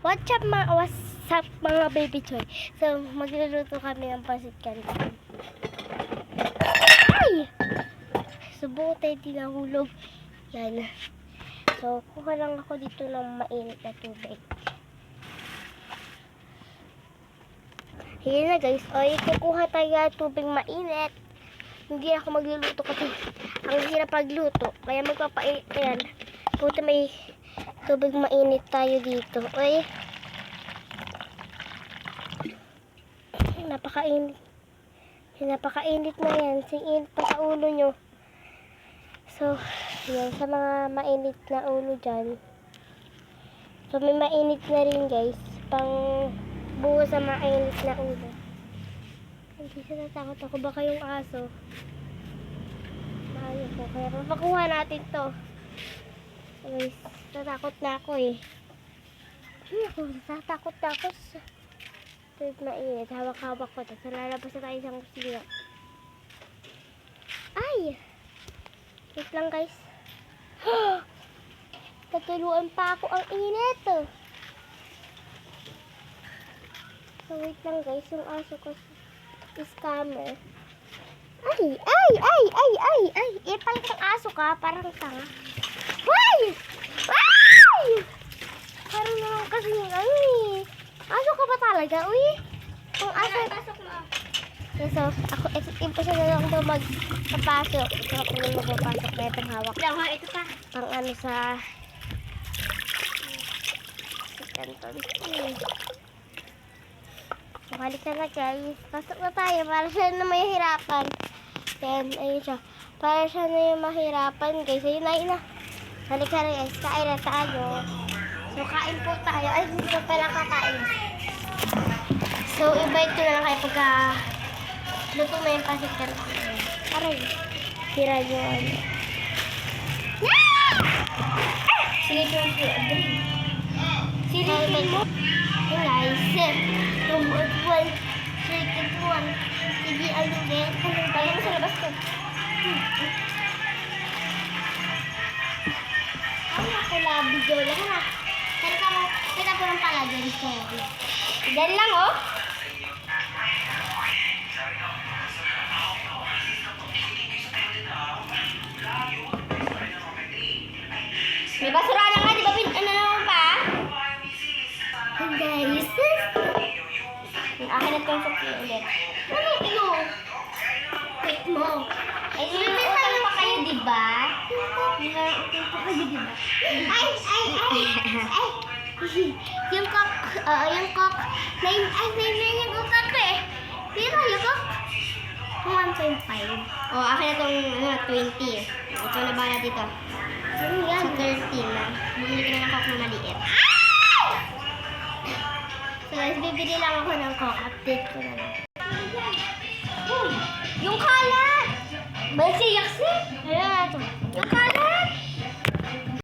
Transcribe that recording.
What's up mga baby choy? So, magluluto kami ng pasit canton. Ay! Subuko tayo tinahulog. Yan. So, kuha lang ako dito ng mainit na tubig. Ayan na guys. O, kukuha tayo ng tubig mainit. Hindi ako magluluto kasi ang hirap pagluto. Kaya magpapainit na yan. Puta may tubig mainit tayo dito. Oy. Napakainit. Napakainit na yan. Singin pa sa ulo nyo. So, yan. Sa mga mainit na ulo dyan. So, may mainit na rin guys. Pang buo sa mainit na ulo. Hindi siya natakot ako. Baka yung aso. Maayo ko. Kaya papakuha natin to. So, guys, natakot na ako eh. Natakot na ako sa tubig mainit. Hawak-hawak ko. Tapos lalabas na tayo sa kusina. Ay! Wait lang guys. Natuluan pa ako ang init. So wait lang guys. Yung aso ko scammer. Ay! Ipal kang aso ka. Parang tanga. Ay! Ay! Parang naman kasi yung aso ka ba talaga? Uy! Kung aso... Pasok mo. Okay, so, ako, impasa na lang ito magpapasok. Ito ako na magpapasok na itong hawak. Ito pa. Pang ano sa... Canton. So, halik na guys. Pasok na tayo para siya na may hirapan. Then, ayun siya. Para siya na yung mahirapan guys. Ayun na. Halik na guys. Kain na tayo. So, kain po tayo. Ay, hindi ko pala kakain. So, invite ko na lang kayo pagka luto na yung pasit canton. Aray. Tira nyo ano. Silipin mo. Silipin mo. Hey guys. Number 1. Silipin 1. Sige, alugin. Kaya mo sa labas ko. Ay, ako labi dyan lang ha. Kita ko lang pala dyan. Sorry. Dyan lang oh. May basura na nga, di ba? Ano naman pa? Hey guys. Yung akin na itong suki ulit. Ano ito? Wait mo. Ay, utang pa kayo, di ba? Utang pa kayo, di ba? Ay! Yung cock, yung yung utang ko eh. Pero yung cock, 1.5. Akin na itong 20. Ito na bala dito. Ano yan? Sa 13 na. Bumili ko na ng coke na maliit. So guys, bibili lang ako ng coke. Update ko na lang. Uy! Yung kalat! May siyak siya! Ayan ito. Yung kalat!